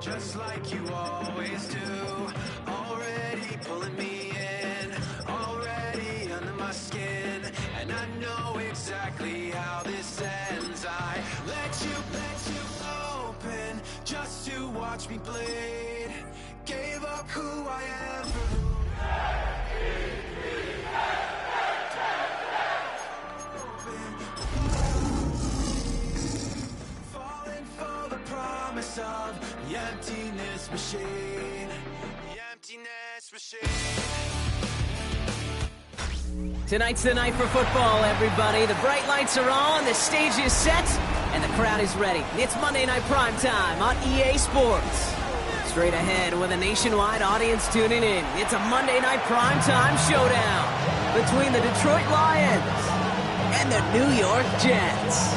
just like you always do. Already pulling me in, already under my skin, and I know exactly how this ends. I let you open just to watch me bleed. Gave up who I am for who falling for the promise of the emptiness machine. The emptiness machine. Tonight's the night for football, everybody. The bright lights are on, the stage is set, and the crowd is ready. It's Monday Night Primetime on EA Sports. Straight ahead with a nationwide audience tuning in, it's a Monday Night Primetime showdown between the Detroit Lions and the New York Jets.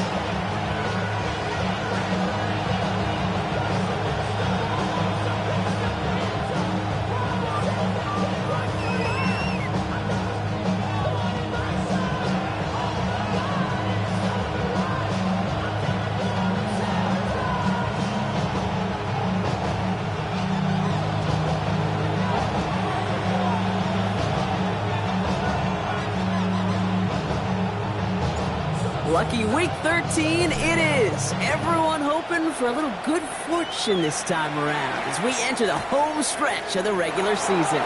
Lucky week 13 it is. Everyone hoping for a little good fortune this time around as we enter the home stretch of the regular season.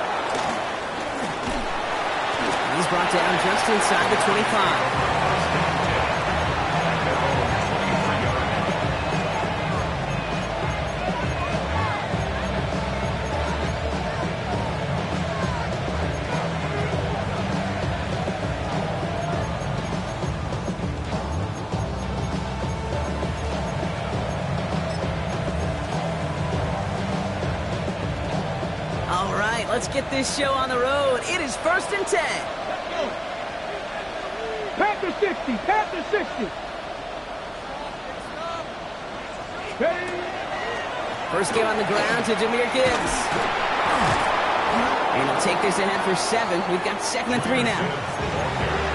He's brought down just inside the 25. Let's get this show on the road. It is 1st and 10. Panther 60, Panther 60. First game on the ground to Jahmyr Gibbs. And he'll take this ahead for 7. We've got 2nd and 3 now.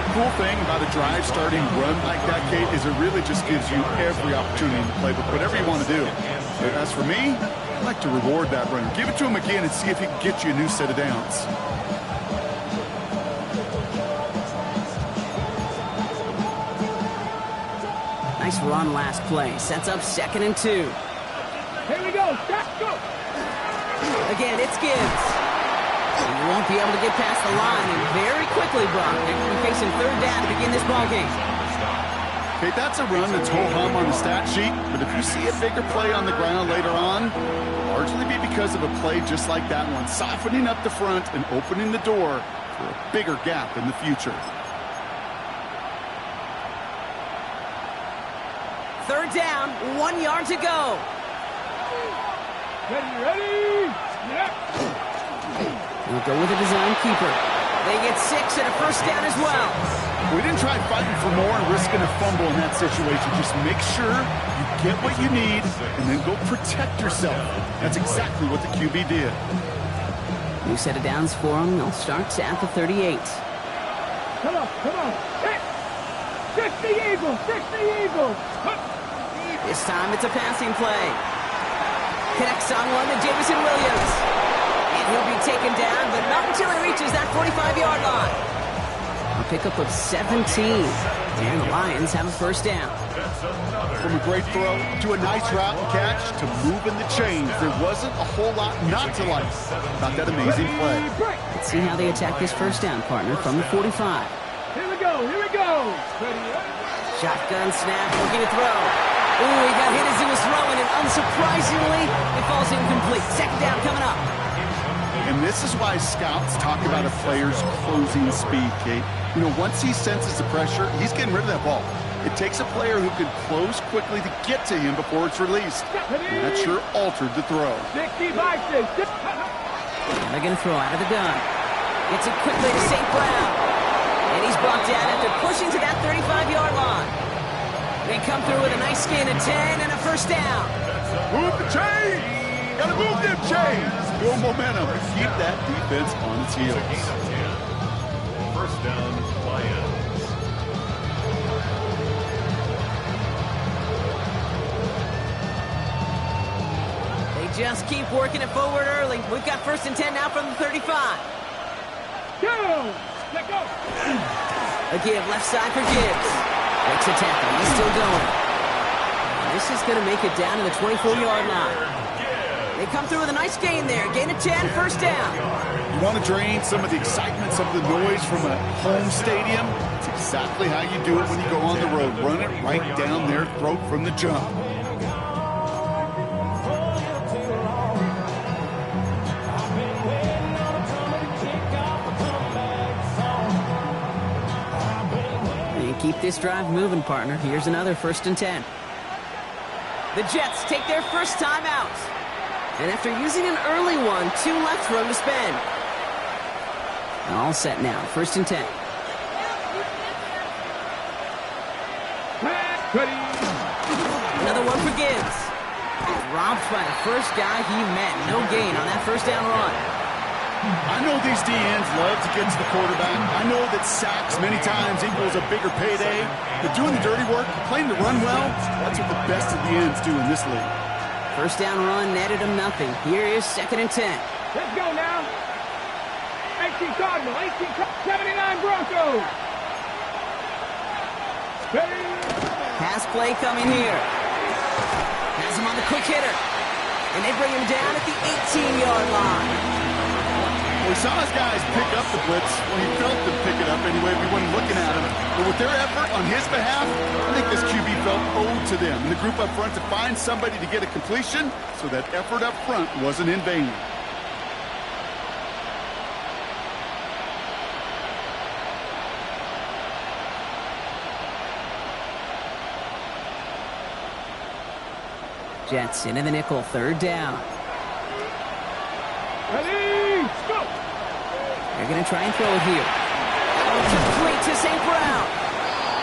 The cool thing about a drive starting run like that, Kate, is it really just gives you every opportunity to play with whatever you want to do. But as for me, I like to reward that run. Give it to him again and see if he can get you a new set of downs. Nice run last play. Sets up 2nd and 2. Here we go. Stop, go. Again, it's Gibbs. He won't be able to get past the line, and very quickly, Brock, they're going to be facing 3rd down to begin this ballgame. Okay, that's a run that's ho-hum on the stat sheet, but if you see a bigger play on the ground later on, it'll largely be because of a play just like that one, softening up the front and opening the door for a bigger gap in the future. 3rd down, 1 yard to go. Ready? Yeah. We'll go with a design keeper. They get 6 and a 1st down as well. We didn't try fighting for more and risking a fumble in that situation. Just make sure you get what you need and then go protect yourself. That's exactly what the QB did. New set of downs for them. They'll start at the 38. Come on. 60 Eagles, 60 Eagles. This time it's a passing play. Connects on one to Jameson Williams. And he'll be taken down, but not until he reaches that 45-yard line. A pickup of 17. And the Lions have a 1st down. From a great throw to a nice route and catch to moving the chains, there wasn't a whole lot not to like about that amazing play. Let's see how they attack this 1st down, partner, from the 45. Here we go. Shotgun snap, looking to throw. Ooh, he got hit as he was throwing, and unsurprisingly, it falls incomplete. 2nd down coming up. And this is why scouts talk about a player's closing speed, Kate. You know, once he senses the pressure, he's getting rid of that ball. It takes a player who can close quickly to get to him before it's released. And that sure altered the throw. 60 by 6. And they're going to throw out of the gun. Gets it quickly to St. Brown. And he's brought down after pushing to that 35-yard line. They come through with a nice gain of 10 and a 1st down. Move the chains! Gotta move them chains! Build momentum. Keep that defense on its heels. 1st down, Lions. just keep working it forward early. We've got 1st and 10 now from the 35. Go! Let go! A give left side for Gibbs. Breaks a tackle. He's still going. And this is going to make it down to the 24-yard line. They come through with a nice gain there. Gain of 10, 1st down. You want to drain some of the excitement, some of the noise from a home stadium? It's exactly how you do it when you go on the road. Run it right down their throat from the jump. You keep this drive moving, partner. Here's another 1st and 10. The Jets take their first time out. And after using an early one, 2 left for him to spend. All set now, 1st and 10. Ready! Another one for Gibbs. Robbed by the first guy he met. No gain on that 1st down run. I know these DNs love to get to the quarterback. I know that sacks many times equals a bigger payday. But doing the dirty work, playing to run well, that's what the best of the ends do in this league. 1st down run netted him nothing. Here is 2nd and 10. Let's go now! 18 Cardinal, 79 Broncos! Ready! Pass play coming here. Has him on the quick hitter. And they bring him down at the 18-yard line. We saw his guys pick up the blitz. Well, he felt them pick it up anyway. We weren't looking at him. But with their effort on his behalf, I think this QB felt owed to them. And the group up front to find somebody to get a completion, so that effort up front wasn't in vain. Jets into the nickel, 3rd down. Ready! Go! They're going to try and throw it here. Complete to St. Brown.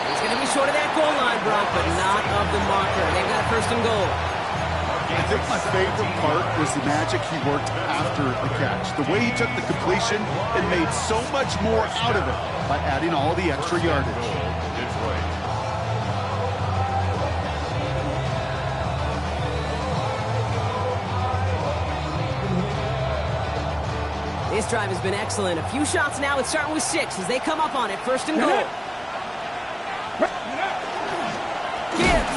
He's going to be short of that goal line, Brock, but not of the marker. They've got 1st and goal. I think my favorite part was the magic he worked after the catch. The way he took the completion and made so much more out of it by adding all the extra yardage. This drive has been excellent. A few shots now. It's starting with 6 as they come up on it. 1st and goal. Gibbs.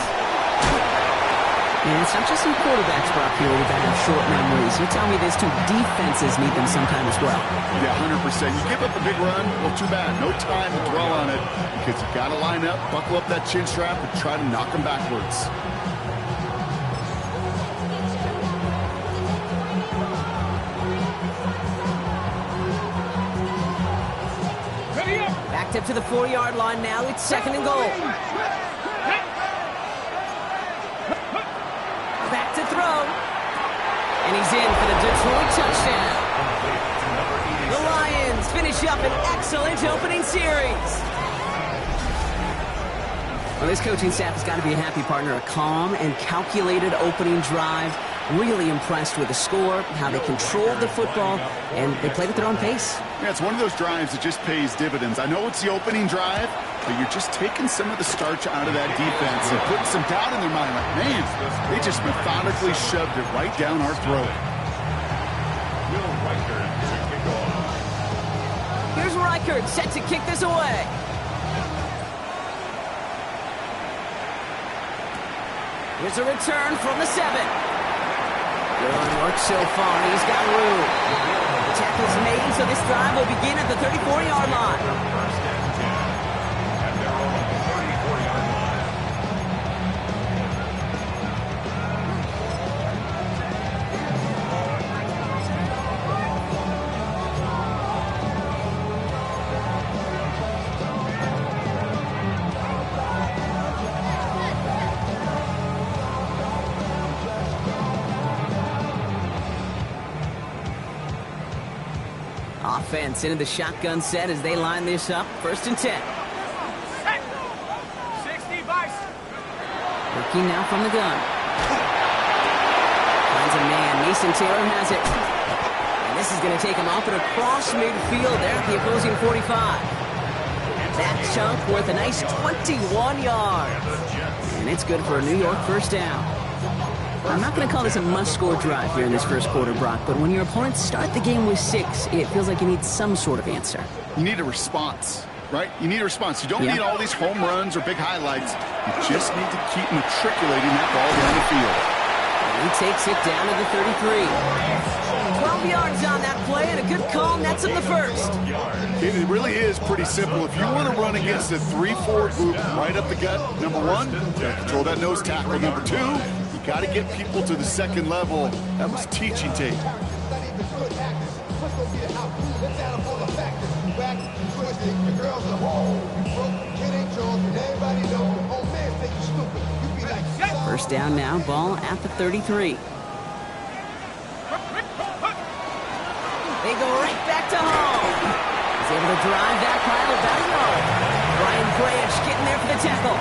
And it's not just some quarterbacks, Brock, here that have short memories. You tell me this too. Defenses need them sometime as well. Yeah, 100%. You give up a big run, well, too bad. No time to dwell on it because you got to line up, buckle up that chin strap, and try to knock them backwards. Backed up to the 4-yard line now. It's 2nd and goal. Back to throw. And he's in for the Detroit touchdown. The Lions finish up an excellent opening series. Well, this coaching staff has got to be a happy partner. A calm and calculated opening drive. Really impressed with the score, how they controlled the football, and they played at their own pace. Yeah, it's one of those drives that just pays dividends. I know it's the opening drive, but you're just taking some of the starch out of that defense and putting some doubt in their mind. Like, man, they just methodically shoved it right down our throat. Here's Reichert set to kick this away. Here's a return from the 7. Good work so far. He's got room. The tackle's made, so this drive will begin at the 34-yard line. Offense into the shotgun set as they line this up. 1st and 10. 60 Vice. Working now from the gun. Finds a man. Mason Taylor has it. And this is going to take him off and across midfield there at the opposing 45. That chunk worth a nice 21 yards. And it's good for a New York 1st down. I'm not going to call this a must-score drive here in this first quarter, Brock, but when your opponents start the game with 6, it feels like you need some sort of answer. You need a response, right? You need a response. You don't need all these home runs or big highlights. You just need to keep matriculating that ball down the field. He takes it down to the 33. 12 yards on that play, and a good call nets him the first. It really is pretty simple. If you want to run against a 3-4 group right up the gut, number 1, you got to control that nose tackle. Number 2, you got to get people to the second level. That was teaching tape. First down now, ball at the 33. They go right back to home. He's able to drive that pile about a yard. Brian Branch getting there for the tackle.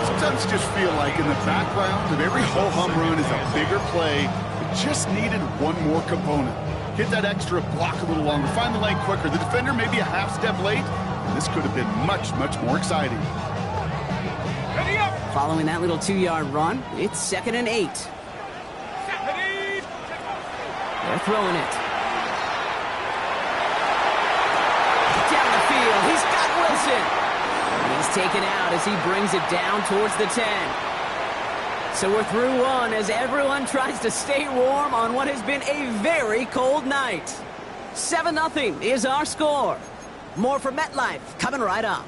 Sometimes you just feel like in the background of every ho-hum run is a bigger play. It just needed one more component. Hit that extra block a little longer, find the lane quicker. The defender may be a half step late, and this could have been much, much more exciting. Following that little 2-yard run, it's 2nd and 8. They're throwing it. Down the field, he's got Wilson. He's taken out as he brings it down towards the 10. So we're through one as everyone tries to stay warm on what has been a very cold night. 7-0 is our score. More from MetLife coming right up.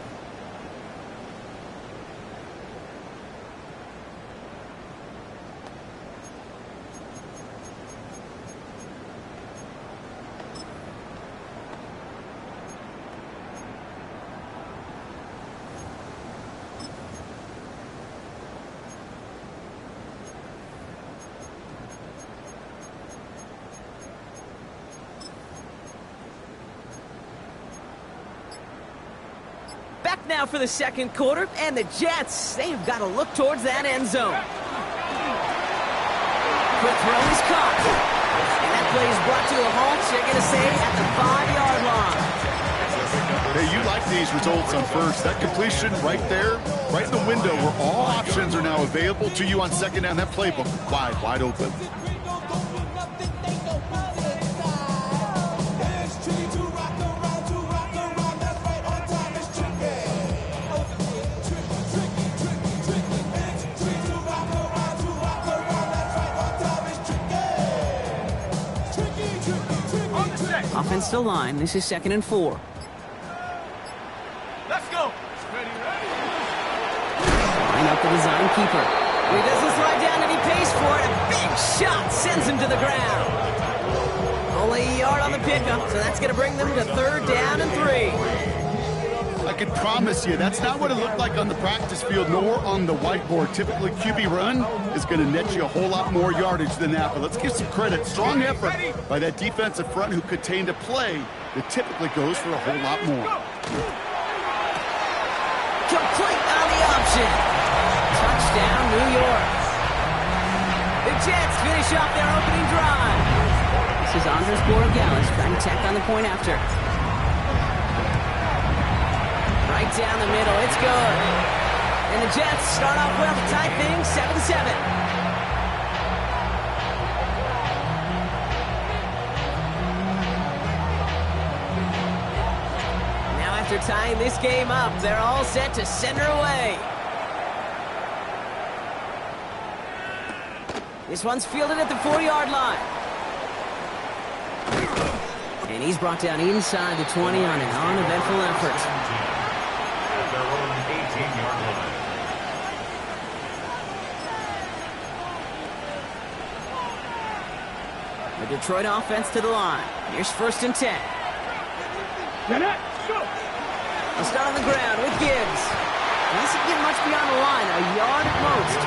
Back now for the second quarter, and the Jets, they've got to look towards that end zone. Quick throw is caught. And that play is brought to a halt, so you're going to say, at the 5-yard line. Hey, you like these results on first. That completion right there, right in the window where all options are now available to you on second down. That playbook wide open. Offensive line, this is 2nd and 4. Let's go. Line up the design keeper. He doesn't slide down and he pays for it. A big shot sends him to the ground. Only a yard on the pickup, so that's going to bring them to 3rd down and 3. I can promise you, that's not what it looked like on the practice field nor on the whiteboard. Typically, QB run is going to net you a whole lot more yardage than that. But let's give some credit. Strong effort by that defensive front who contained a play that typically goes for a whole lot more. Complete on the option. Touchdown, New York. The Jets finish off their opening drive. This is Andres Borregales trying to tack on the point after. Right down the middle, it's good. And the Jets start off well to tie things 7-7. Now after tying this game up, they're all set to send her away. This one's fielded at the 4-yard line. And he's brought down inside the 20 on an uneventful effort. At their own 18-yard line. The Detroit offense to the line. Here's 1st and 10. They'll start on the ground with Gibbs. He doesn't get much beyond the line, a yard at most.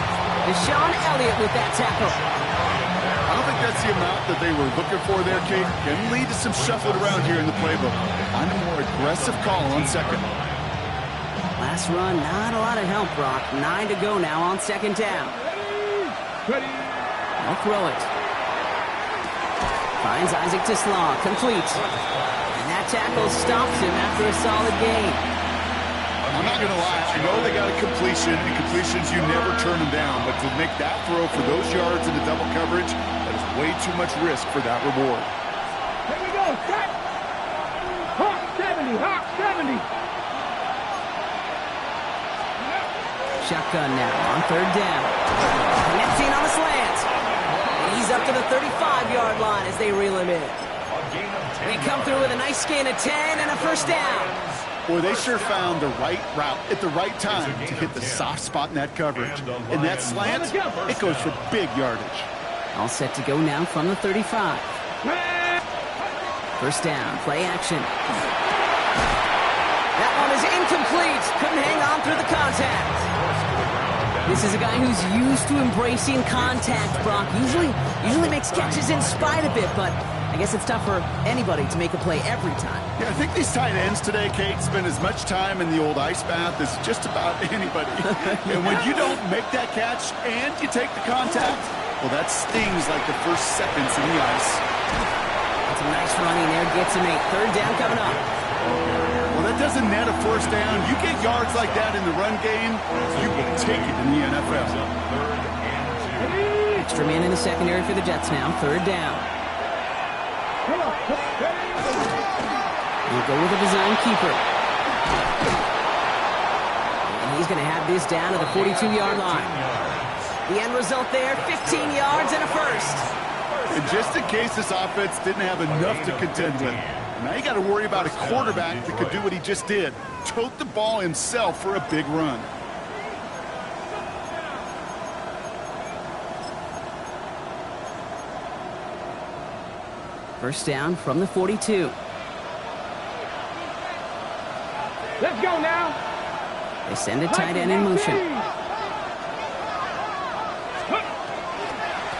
Deshaun Elliott with that tackle. I don't think that's the amount that they were looking for there, Kate. Can lead to some shuffling around here in the playbook. Find a more aggressive call on second. Last run, not a lot of help, Brock. 9 to go now on 2nd down. They'll throw it. Finds Isaac Tislaw, complete. And that tackle stops him after a solid gain. I'm not going to lie. I know they got a completion, and completions, you never turn them down. But to make that throw for those yards into double coverage, that is way too much risk for that reward. Here we go. Set. Hawk 70. Hawk 70. Shotgun now on third down. Connecting on the slant. He's up to the 35-yard line as they reel him in. They come through with a nice gain of 10 and a first down. Boy, they sure found the right route at the right time to hit the soft spot in that coverage. In that slant, it goes for big yardage. All set to go now from the 35. First down, play action. That one is incomplete. Couldn't hang on through the contact. This is a guy who's used to embracing contact, Brock. Usually makes catches in spite of it, but I guess it's tough for anybody to make a play every time. Yeah, I think these tight ends today, Kate, spend as much time in the old ice bath as just about anybody. And when you don't make that catch and you take the contact, well, that stings like the first seconds in the ice. That's a nice running there. Gets him 8. Third down coming up. Well, that doesn't net a first down. You get yards like that in the run game, you will take it in the NFL. Extra man in the secondary for the Jets now. Third down. We'll go with a design keeper. And he's going to have this down to the 42-yard line. The end result there, 15 yards and a first. And just in case this offense didn't have enough to contend with, now you got to worry about a quarterback that could do what he just did. Tote the ball himself for a big run. First down from the 42. Let's go now. They send a tight end in motion.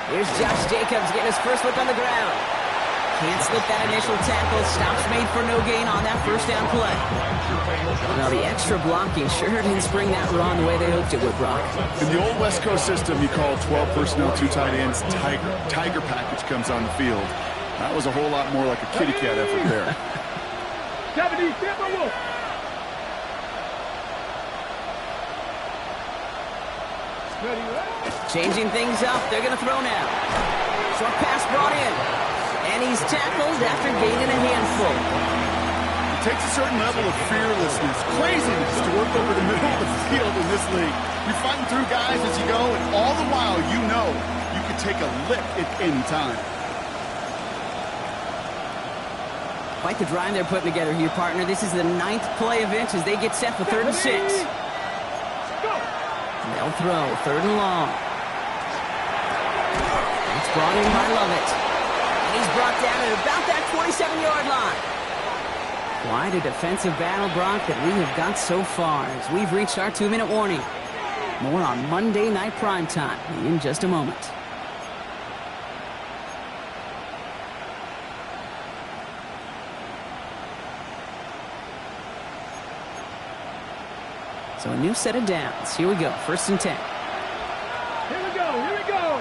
Here's Josh Jacobs getting his first look on the ground. Can't slip that initial tackle. Stops made for no gain on that first down play. Well, the extra blocking sure didn't spring that run the way they hoped it would, Brock. In the old West Coast system, you call 12 personnel, 2 tight ends, Tiger. Tiger package comes on the field. That was a whole lot more like a kitty cat effort there. 70, Timber Wolf. Changing things up. They're going to throw now. Short pass brought in. And he's tackled after gaining a handful. It takes a certain level of fearlessness, craziness to work over the middle of the field in this league. You're fighting through guys as you go, and all the while you know you can take a lick at any time. Quite the drive they're putting together here, partner. This is the 9th play of inches. They get set for 3rd and 6. They'll throw 3rd and long. It's brought in by Lovett. And he's brought down at about that 27-yard line. Quite a defensive battle, Brock, that we have got so far as we've reached our 2-minute warning. More on Monday Night Primetime in just a moment. So a new set of downs. Here we go. 1st and 10. Here we go. Here we go.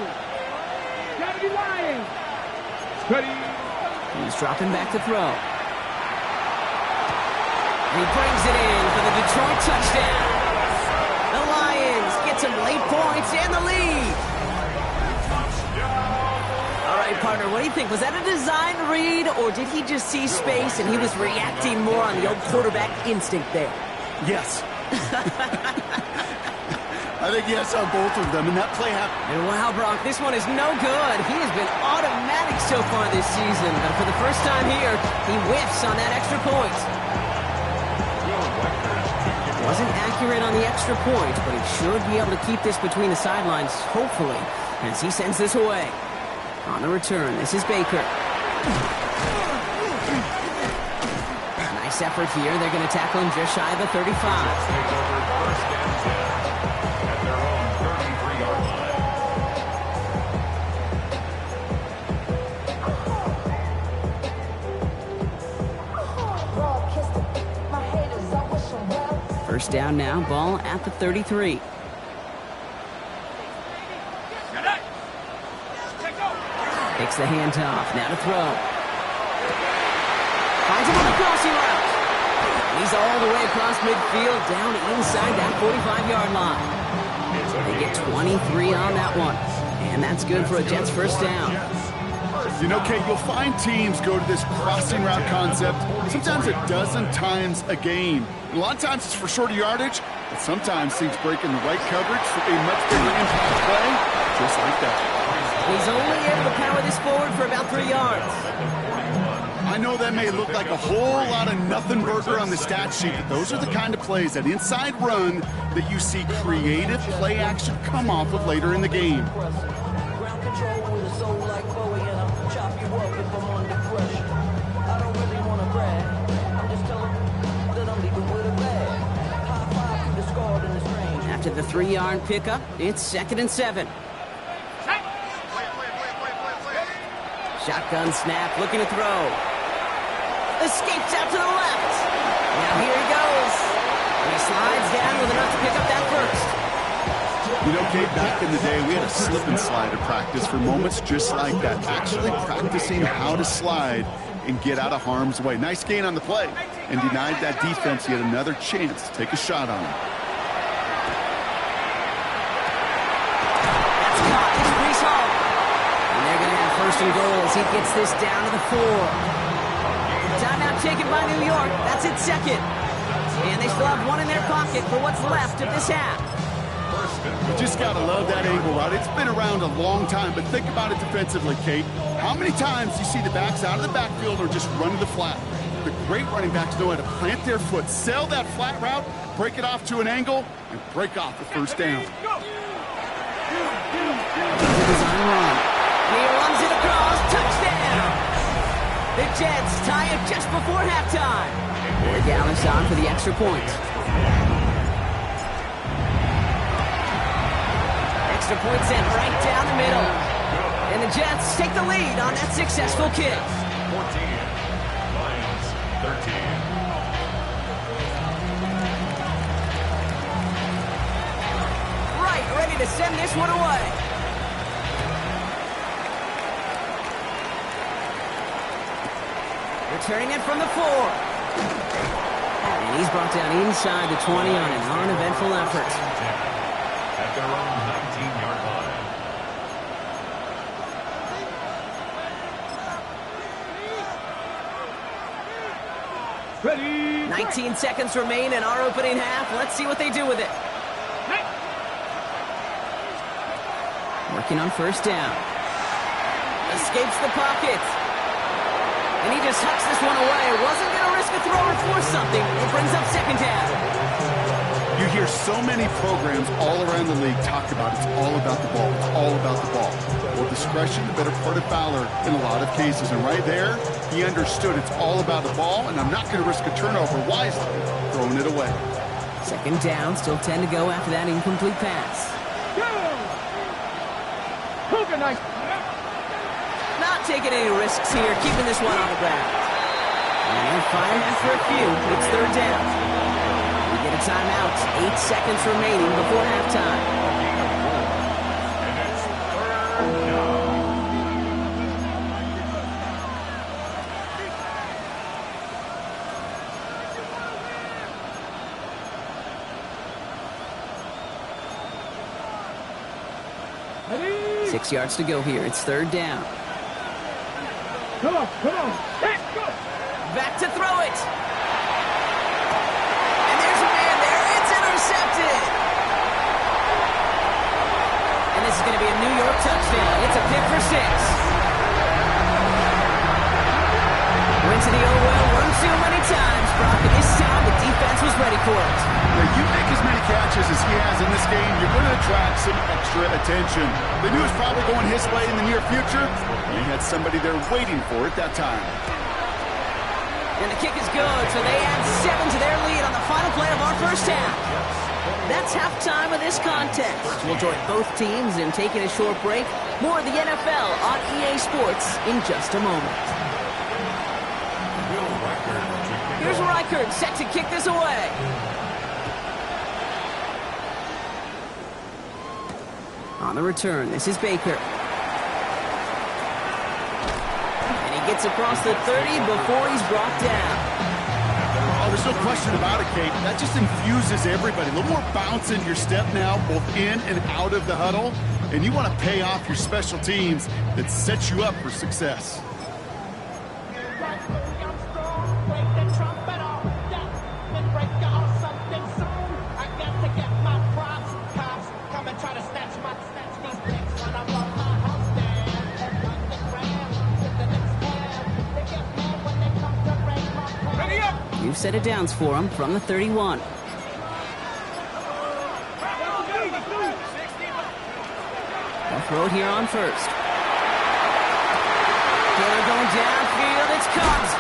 Gotta be Lions. Ready. He's dropping back to throw. And he brings it in for the Detroit touchdown. The Lions get some late points and the lead. All right, partner, what do you think? Was that a design read, or did he just see space and he was reacting more on the old quarterback instinct there? Yes. I think yes on both of them, and that play happened. And wow, Brock, this one is no good. He has been automatic so far this season, but for the first time here, he whiffs on that extra point. Wasn't accurate on the extra point, but he should be able to keep this between the sidelines, hopefully, as he sends this away. On the return, this is Baker. Nice effort here. They're going to tackle him just shy of the 35. First down now, ball at the 33. Takes the handoff, now to throw. Finds him on the crossing route. He's all the way across midfield, down inside that 45-yard line. They get 23 on that one. And that's good for a Jets first down. You know, Kate, you'll find teams go to this crossing route concept sometimes a dozen times a game. A lot of times it's for shorter yardage, but sometimes teams break in the right coverage for a much bigger impact play, just like that. He's only able to power this forward for about 3 yards. I know that may look like a whole lot of nothing burger on the stat sheet, but those are the kind of plays, that inside run, that you see creative play action come off of later in the game. After the 3-yard pickup, it's 2nd and 7. Shotgun snap, looking to throw. Escapes out to the left. Now here he goes. And he slides down with enough to pick up that first. You know, Kate, back in the day, we had a slip and slide at practice for moments just like that. Actually practicing how to slide and get out of harm's way. Nice gain on the play, and denied that defense yet another chance to take a shot on him. That's caught. It's Brees Hall. And they're going to have 1st and goal as he gets this down to the 4. Timeout taken by New York. That's its 2nd. And they still have 1 in their pocket for what's left of this half. You just got to love that angle route. It's been around a long time, but think about it defensively, Kate. How many times do you see the backs out of the backfield or just run to the flat? The great running backs know how to plant their foot, sail that flat route, break it off to an angle, and break off the first down. He runs it across. Touchdown! The Jets tie it just before halftime. The Dallas on for the extra point. Extra point sent right down the middle. And the Jets take the lead on that successful kick. 14. Lions 13. Right, ready to send this one away. Returning it from the 4. And he's brought down inside the 20 on an uneventful effort. At their own 19-yard line. Ready. 19 seconds remain in our opening half. Let's see what they do with it. Working on 1st down. Escapes the pocket. And he just hucks this one away. Wasn't going to risk a throw or force something. It brings up 2nd down. You hear so many programs all around the league talk about it's all about the ball. It's all about the ball. Well, discretion, the better part of valor in a lot of cases. And right there, he understood it's all about the ball, and I'm not going to risk a turnover wisely, throwing it away. 2nd down, still 10 to go after that incomplete pass. Coconut. Not taking any risks here, keeping this one on the ground. And firing after a few, it's 3rd down. We get a timeout, 8 seconds remaining before halftime. And it's 3rd down. Ready. 6 yards to go here. It's 3rd down. Come on, come on. Let's go. Back to throw it. And there's a man there. It's intercepted. And this is going to be a New York touchdown. It's a pick for 6. Went to the O-well one too many times, Brock, and this time the defense was ready for it. Now, you make as many catches as he has in this game, you're going to attract some extra attention. They knew it was probably going his way in the near future, and they had somebody there waiting for it that time. And the kick is good, so they add 7 to their lead on the final play of our first half. That's halftime of this contest. We'll join both teams in taking a short break. More of the NFL on EA Sports in just a moment. Here's Reichert set to kick this away. On the return, this is Baker. And he gets across the 30 before he's brought down. Oh, there's no question about it, Kate. That just infuses everybody. A little more bounce in your step now, both in and out of the huddle. And you want to pay off your special teams that sets you up for success. New set of downs for him from the 31. They'll throw it here on first. Taylor going downfield. It's caught.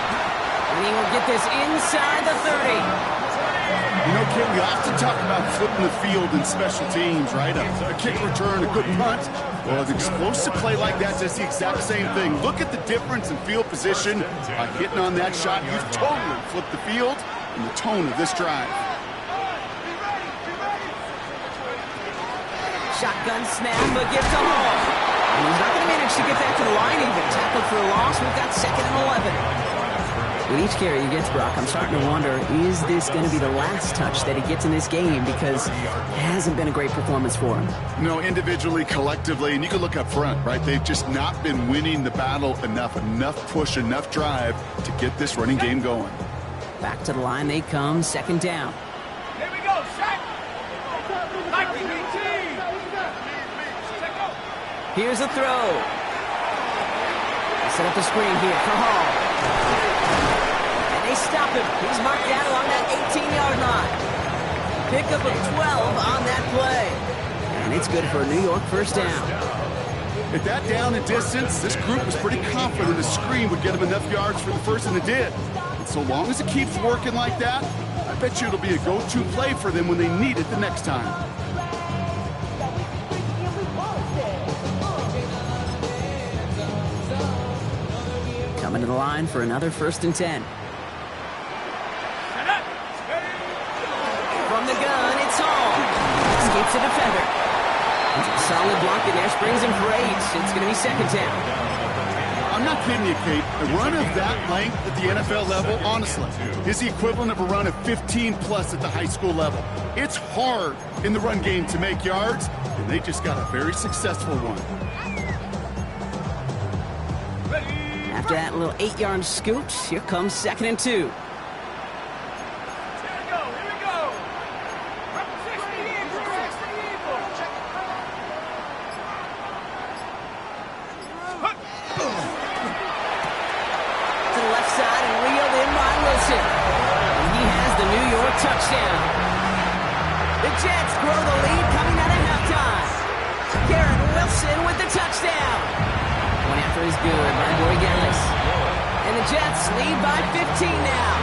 And he will get this inside the 30. You know, Kate, we often talk about flipping the field in special teams, right? A kick return, a good punt. Well, an explosive play like that does the exact same thing. Look at the difference in field position by hitting on that shot. You've totally flipped the field and the tone of this drive. Shotgun snap, but gives to Hall. And he's not going to manage to get back to the line even. Tackled for a loss. We've got 2nd and 11. With each carry he gets, Brock, I'm starting to wonder, is this going to be the last touch that he gets in this game? Because it hasn't been a great performance for him. No, individually, collectively, and you can look up front, right? They've just not been winning the battle enough push, enough drive to get this running game going. Back to the line they come, 2nd down. Here we go, Shaq. Here's a throw. They set up the screen here for Hall. And they stop him. He's marked down along that 18-yard line. Pickup of 12 on that play. And it's good for a New York 1st down. At that down and distance, this group was pretty confident a screen would get them enough yards for the first, and it did. And so long as it keeps working like that, I bet you it'll be a go-to play for them when they need it the next time. Coming to the line for another 1st and 10. From the gun, it's Hall. Escapes the defender. Solid block in there, springs him for 8. It's going to be 2nd down. I'm not kidding you, Kate. A run of that length at the NFL level, honestly, is the equivalent of a run of 15-plus at the high school level. It's hard in the run game to make yards, and they just got a very successful one. After that little 8-yard scoot, here comes 2nd and 2. Touchdown. The Jets grow the lead coming out of halftime. Garrett Wilson with the touchdown. One after is good by Borregales. And the Jets lead by 15 now.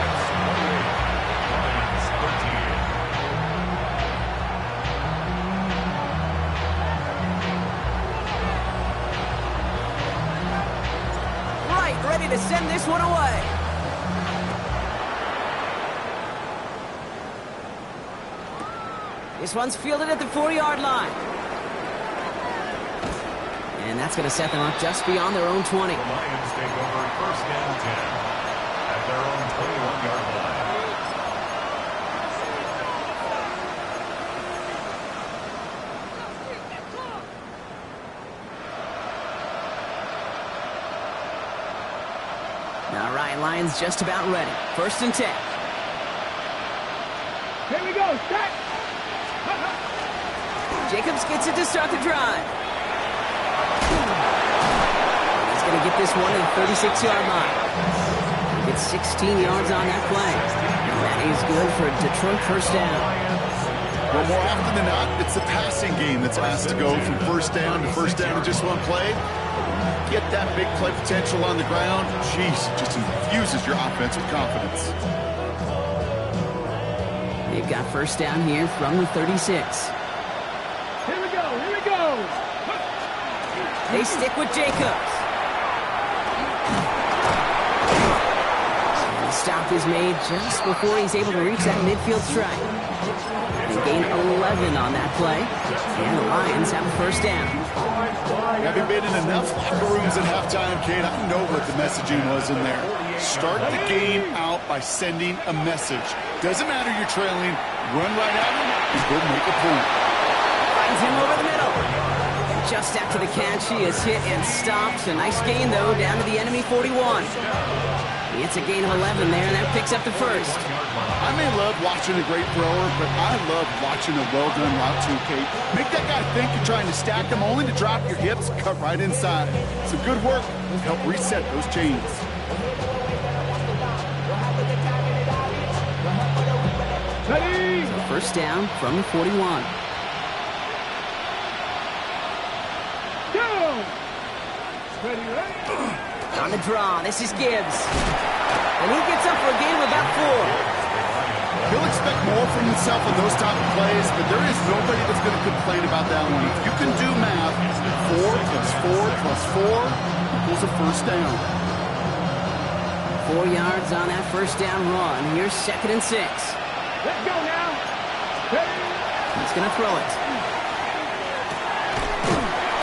Right, ready to send this one away. This one's fielded at the 4-yard line. And that's going to set them up just beyond their own 20. The Lions take over 1st and 10 at their own 21-yard line. All right, Lions just about ready. 1st and 10. Here we go, Shaq. Jacobs gets it to start the drive. He's going to get this one to the 36-yard line. He gets 16 yards on that play. And that is good for a Detroit 1st down. Well, more often than not, it's the passing game that's asked to go from 1st down to 1st down in just one play. Get that big play potential on the ground. Jeez, it just infuses your offense with confidence. They've got 1st down here from the 36. Here we go, here we go. They stick with Jacobs. And the stop is made just before he's able to reach that midfield strike. They gain 11 on that play, and the Lions have a 1st down. Having been in enough locker rooms at halftime, Kate, I know what the messaging was in there. Start the game out by sending a message. Doesn't matter you're trailing, run right at him and go make a point. Finds him over the middle. Just after the catch, he is hit and stopped. A nice gain, though, down to the enemy 41. It's a gain of 11 there, and that picks up the first. I may love watching a great thrower, but I love watching a well-done route too, Kate. Make that guy think you're trying to stack him, only to drop your hips, cut right inside. Some good work to help reset those chains. So first down from the 41. On the draw, this is Gibbs. And he gets up for a gain of about 4. He'll expect more from himself in those type of plays, but there is nobody that's going to complain about that one. If you can do math, 4 plus 4 plus 4 equals a first down. 4 yards on that first down run. Here's 2nd and 6. Let's go now. He's going to throw it.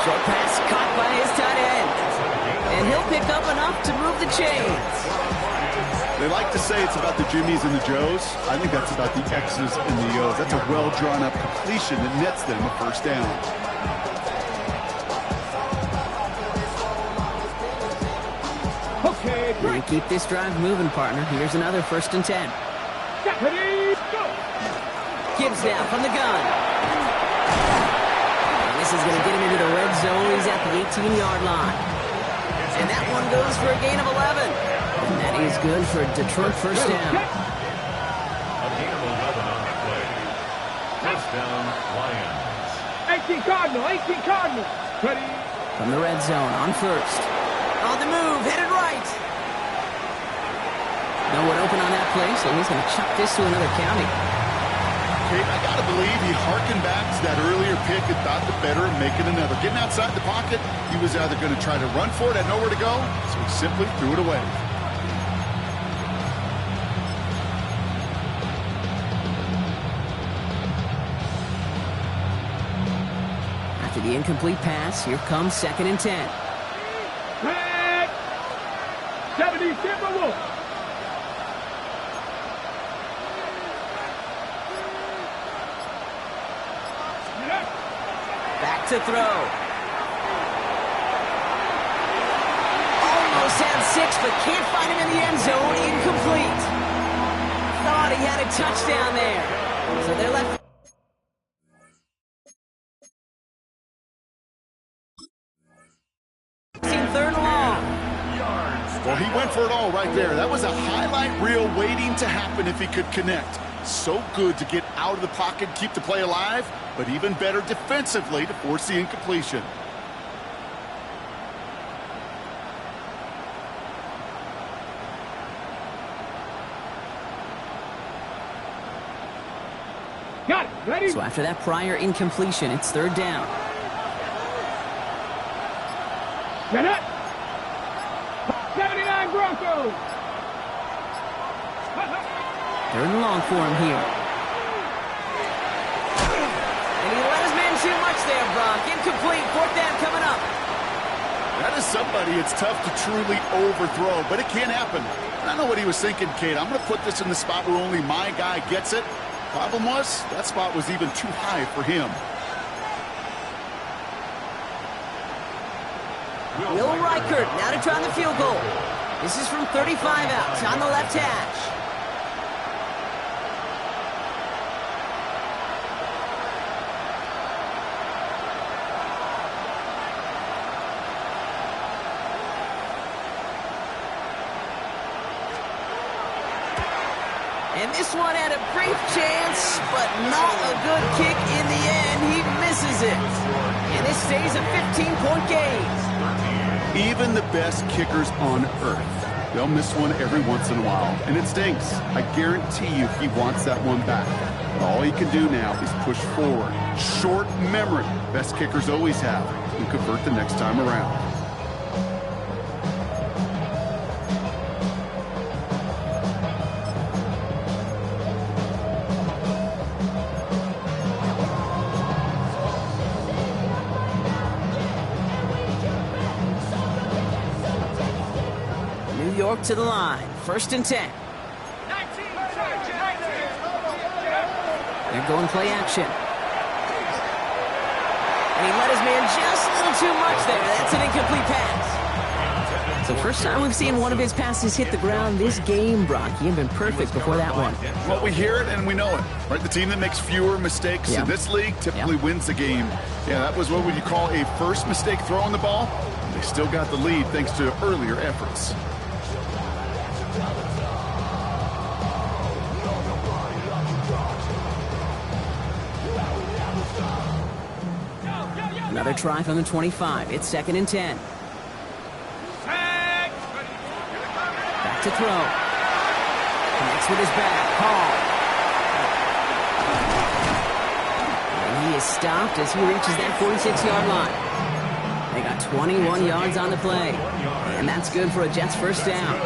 Short pass caught by his tight end. And he'll pick up enough to move the chains. They like to say it's about the Jimmies and the Joes. I think that's about the X's and the O's. That's a well-drawn-up completion that nets them a first down. Okay, They keep this drive moving, partner. Here's another 1st and 10. ready, go. Gibbs now from the gun. And this is going to get him into the red zone. He's at the 18-yard line. And that one goes for a gain of 11. And that is good for Detroit first down. A gain of 11 on the play. First down, Lions. 18 Cardinal, 18 Cardinal. Ready. From the red zone on first. On the move, headed right. No one open on that play, so he's going to chuck this to another county. Kate, I got to believe he harkened back to that earlier pick and thought the better of making another. Getting outside the pocket, he was either going to try to run for it, had nowhere to go, so he simply threw it away. After the incomplete pass, here comes 2nd and 10. Red. 70 Timberwolves. Back to throw. Almost had 6, but can't find him in the end zone. Incomplete. Thought he had a touchdown there. So they're left. Third and long. Well, he went for it all right there. That was a highlight reel waiting to happen if he could connect. So good to get out of the pocket, keep the play alive, but even better defensively to force the incompletion. Got it. Ready. So after that prior incompletion, it's 3rd down. Get it. 79 Broncos. 3rd and long for him here. And he let his man too much there, Brock. Incomplete. 4th down coming up. That is somebody it's tough to truly overthrow, but it can happen. I know what he was thinking, Kate. I'm going to put this in the spot where only my guy gets it. Problem was, that spot was even too high for him. Will Reichert now to try the field goal. This is from 35 out on the left hash. And this one had a brief chance, but not a good kick in the end. He misses it. And this stays a 15-point game. Even the best kickers on earth, they'll miss one every once in a while, and it stinks. I guarantee you he wants that one back. But all he can do now is push forward. Short memory, best kickers always have, and convert the next time around. York to the line. 1st and 10. They're going play action. And he let his man just a little too much there. That's an incomplete pass. So first time we've seen one of his passes hit the ground this game, Brock. He had been perfect before that one. Well, we hear it and we know it, right? The team that makes fewer mistakes in this league typically wins the game. Yeah, that was what would you call a first mistake throwing the ball. They still got the lead thanks to earlier efforts. Another try from the 25. It's 2nd and 10. Back to throw. Connects with his back. Hall. And he is stopped as he reaches that 46-yard line. They got 21 yards on the play. And that's good for a Jets first down.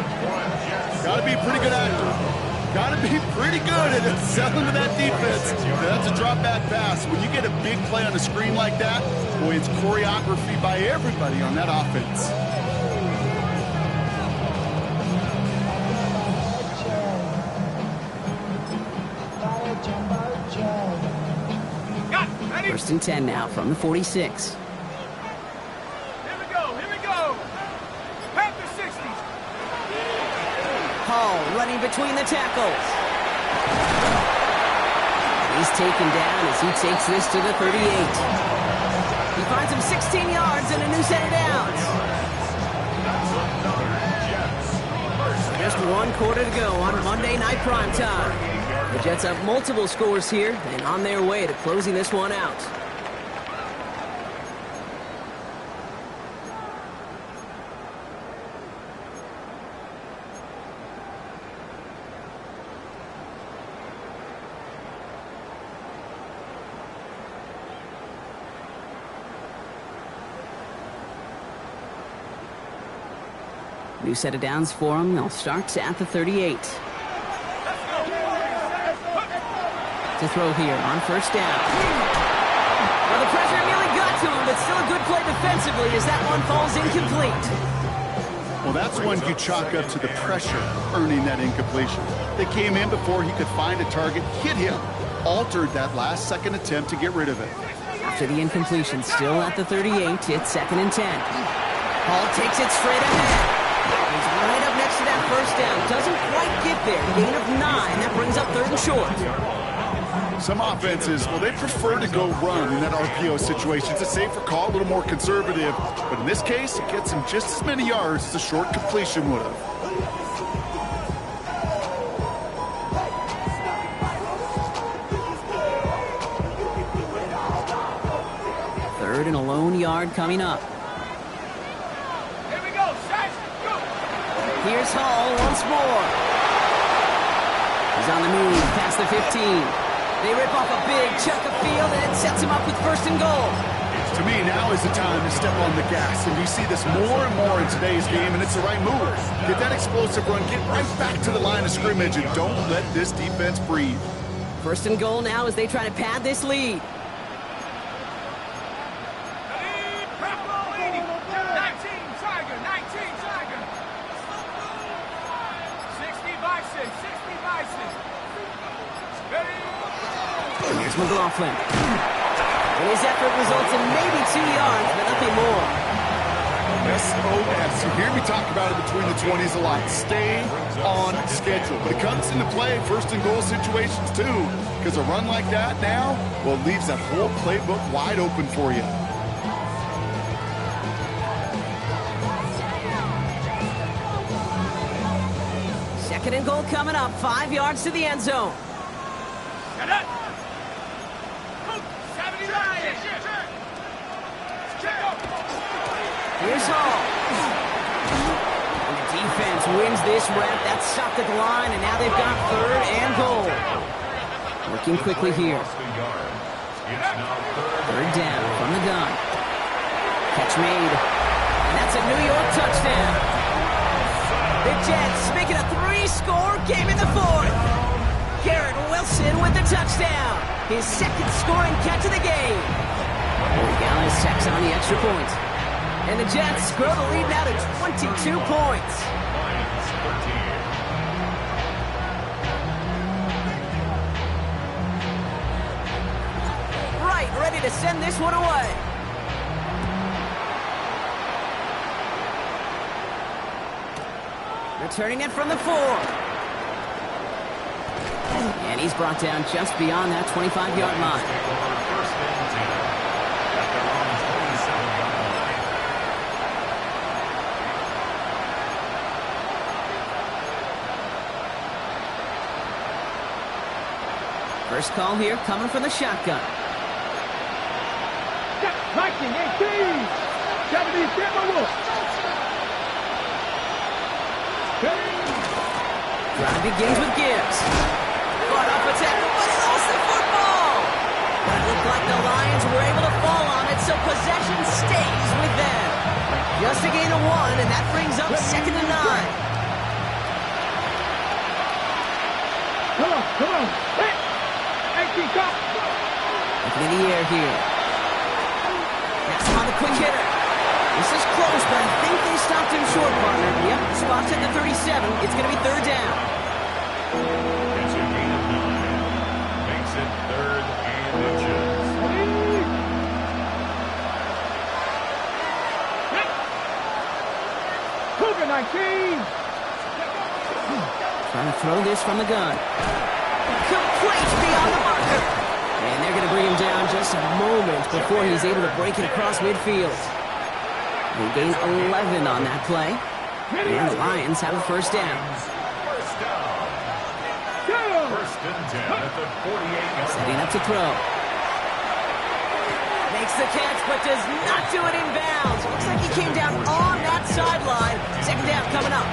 Got to be a pretty good actor. Got to be pretty good at selling to that defense. That's a drop back pass. When you get a big play on a screen like that, boy, it's choreography by everybody on that offense. First and 10 now from the 46. Here we go. Panther 60s. Hall running between the tackles. He's taken down as he takes this to the 38. He finds him 16 yards and a new set of downs. Just 1 quarter to go on Monday Night Primetime. The Jets have multiple scores here and on their way to closing this one out. New set of downs for them. They'll start at the 38. To throw here on first down. Well, the pressure nearly got to him, but still a good play defensively as that one falls incomplete. Well, that's one you chalk up to the pressure earning that incompletion. They came in before he could find a target, hit him, altered that last-second attempt to get rid of it. After the incompletion, still at the 38, it's 2nd and 10. Hall takes it straight ahead. He's right up next to that first down. Doesn't quite get there. Gain of 9. That brings up 3rd and short. Some offenses, well, they prefer to go run in that RPO situation. It's a safer call, a little more conservative. But in this case, it gets him just as many yards as a short completion would have. Third and a lone yard coming up. Here we go, Sash. Go. Here's Hall once more. He's on the move past the 15. They rip off a big chunk of field, and it sets him up with 1st and goal. To me, now is the time to step on the gas, and you see this more and more in today's game, and it's the right move. Get that explosive run, get right back to the line of scrimmage, and don't let this defense breathe. 1st and goal now as they try to pad this lead. 19 Tiger. 60 Bison. Here's McLaughlin. And his effort results in maybe 2 yards, but nothing more. SOS. You hear me talk about it between the 20s a lot. Stay on schedule. But it comes into play 1st and goal situations too. Because a run like that now, well, it leaves that whole playbook wide open for you. Second and goal coming up. 5 yards to the end zone. Here's Hall. And the defense wins this rep. That's stopped at the line, and now they've got 3rd and goal. Working quickly here. 3rd down from the gun. Catch made. And that's a New York touchdown. The Jets making a 3-score game in the 4th. Garrett Wilson with the touchdown. His 2nd scoring catch of the game. Gallus tacks on the extra point. And the Jets grow the lead now to 22 points. Lions 13. Right, ready to send this one away. Returning it from the 4. And he's brought down just beyond that 25-yard line. First and 10 at their own 27-yard line. First call here coming from the shotgun. Liking 18. 70 Drive begins with Gibbs. Caught up a tackle, but he lost the football. But it looked like the Lions were able to fall on it, so possession stays with them. Just a gain of 1, and that brings up 2nd and 9. Come on. Hey! 18, come. Looking in the air here. That's on the quick hitter. This is close, but I think they stopped him short, partner. Yep, spots at the 37. It's going to be 3rd down. It's a gain of 9. Makes it 3rd and inches. Cougar 19. Trying to throw this from the gun. Complete beyond the marker. And they're going to bring him down just a moment before he's able to break it across midfield. They gain 11 on that play. And the Lions have a 1st down. First down. 1st and 10 at the 48-yard Setting up to throw. Makes the catch, but does not do it in bounds. Looks like he came down on that sideline. 2nd down coming up.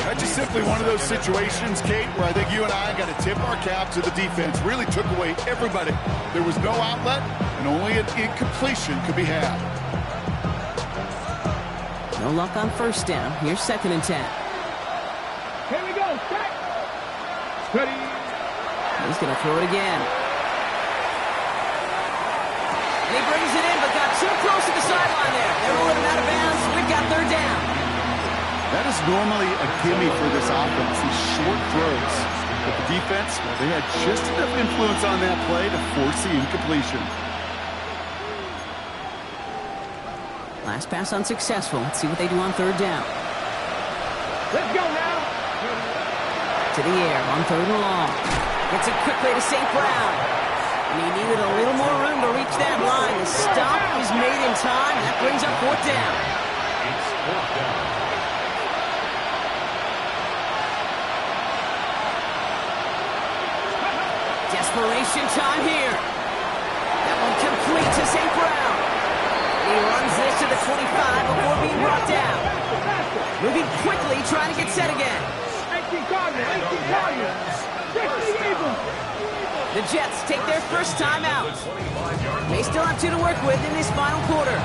That's just simply one of those situations, Kate, where I think you and I got to tip our cap to the defense. Really took away everybody. There was no outlet, and only an incompletion could be had. No luck on 1st down. Here's 2nd and 10. Here we go. Check. Ready. He's going to throw it again. And he brings it in, but got too close to the sideline there. They're rolling him out of bounds. We've got 3rd down. That is normally a gimme for this offense, these short throws. But the defense, well, they had just enough influence on that play to force the incompletion. Last pass unsuccessful. Let's see what they do on 3rd down. Let's go now. To the air on 3rd and long. Gets it quickly to St. Brown. And he needed a little more room to reach that line. The stop is made in time. That brings up 4th down. It's 4th down. Desperation time here. That one complete to St. Brown. He runs this to the 25 before being brought down. Moving quickly, trying to get set again. 18 Cardinals. 18 Cardinals. 60 Eagles. The Jets take their first time out. They still have 2 to work with in this final quarter.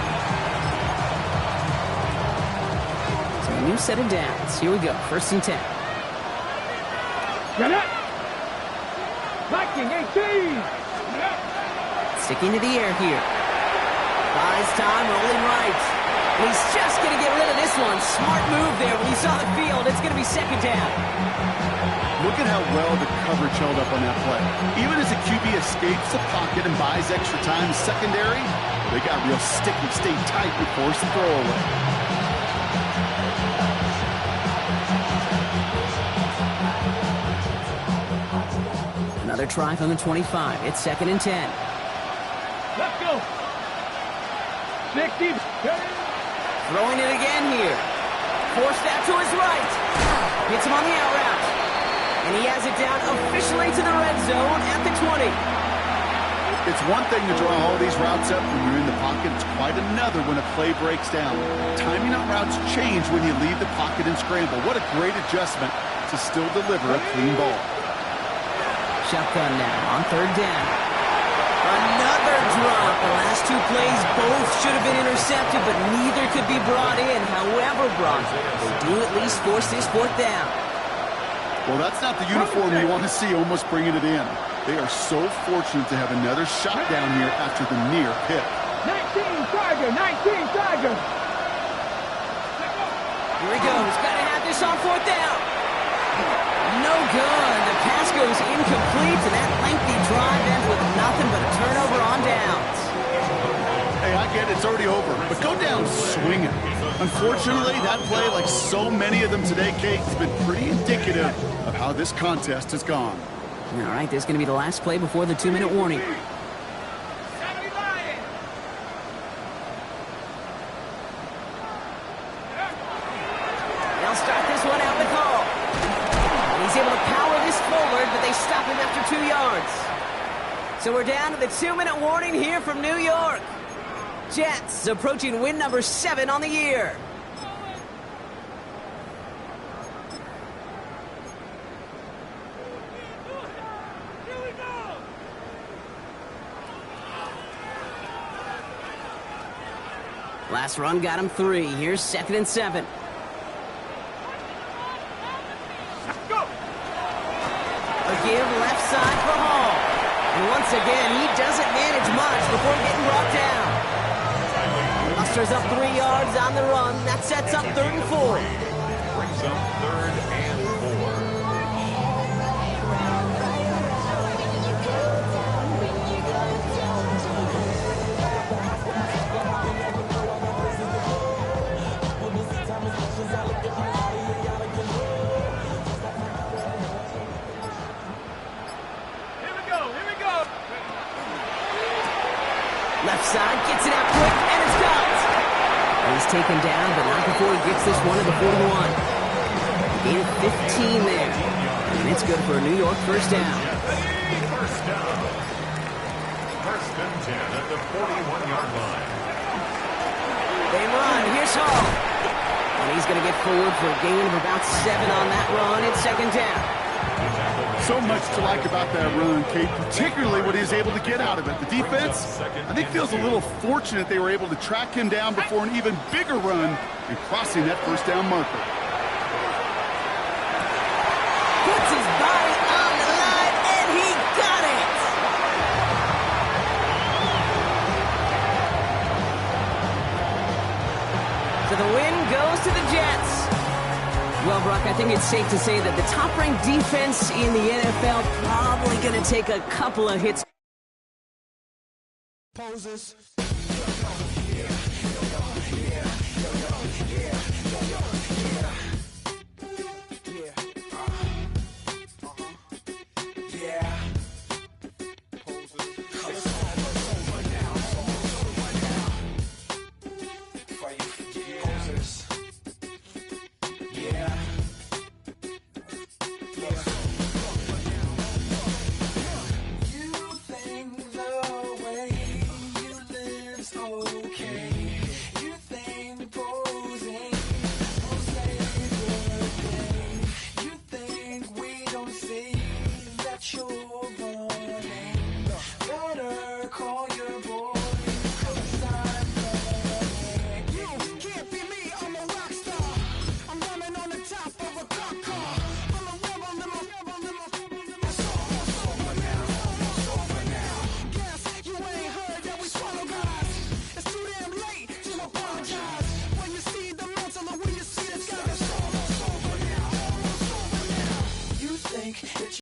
So a new set of downs. Here we go. 1st and 10. Get it. Viking 18. Sticking to the air here. Buys time, rolling right. And he's just going to get rid of this one. Smart move there. When you saw the field, it's going to be 2nd down. Look at how well the coverage held up on that play. Even as the QB escapes the pocket and buys extra time secondary, they got real sticky, stayed tight and forced the throw away. Another try from the 25. It's 2nd and 10. Let's go. 60. Throwing it again here. Forced that to his right. Hits him on the out route. And he has it down officially to the red zone at the 20. It's one thing to draw all these routes up when you're in the pocket. It's quite another when a play breaks down. Timing out routes change when you leave the pocket and scramble. What a great adjustment to still deliver a clean ball. Shotgun now on 3rd down. Another drop. The last 2 plays both should have been intercepted, but neither could be brought in. However brought, they do at least force this 4th down. Well, that's not the uniform you want to see almost bringing it in. They are so fortunate to have another shot down here after the near pick. Tiger, 19, Tiger. Here he goes. Got to have this on 4th down. No good. The pass goes incomplete, and that lengthy drive ends with nothing but a turnover on downs. Hey, I get it. It's already over. But go down swinging. Unfortunately, that play, like so many of them today, Kate, has been pretty indicative of how this contest has gone. All right, this is going to be the last play before the 2-minute warning. They'll start this one out with Hall. He's able to power this forward, but they stop him after 2 yards. So we're down to the 2-minute warning here from New York. Jets approaching win number 7 on the year. Last run got him 3. Here's 2nd and 7. A give left side for Hall. And once again, he doesn't manage much before getting brought down. Musters up 3 yards on the run. That sets up 3rd and 4. Brings up 3rd and 4. Left side, gets it out quick, and it's got. He's taken down, but not before he gets this one to the 41. Gain of 15 there. And it's good for a New York first down. First down. 1st and 10 at the 41-yard line. They run. Here's Hall. And he's going to get forward for a gain of about 7 on that run. It's 2nd down. So much to like about that run, Kate, particularly what he was able to get out of it. The defense, I think, feels a little fortunate they were able to track him down before an even bigger run and crossing that first down marker. Puts his body on the line, and he got it! So the win goes to the Jets. Well, Brock, I think it's safe to say that the top-ranked defense in the NFL probably going to take a couple of hits. Poses. Yeah.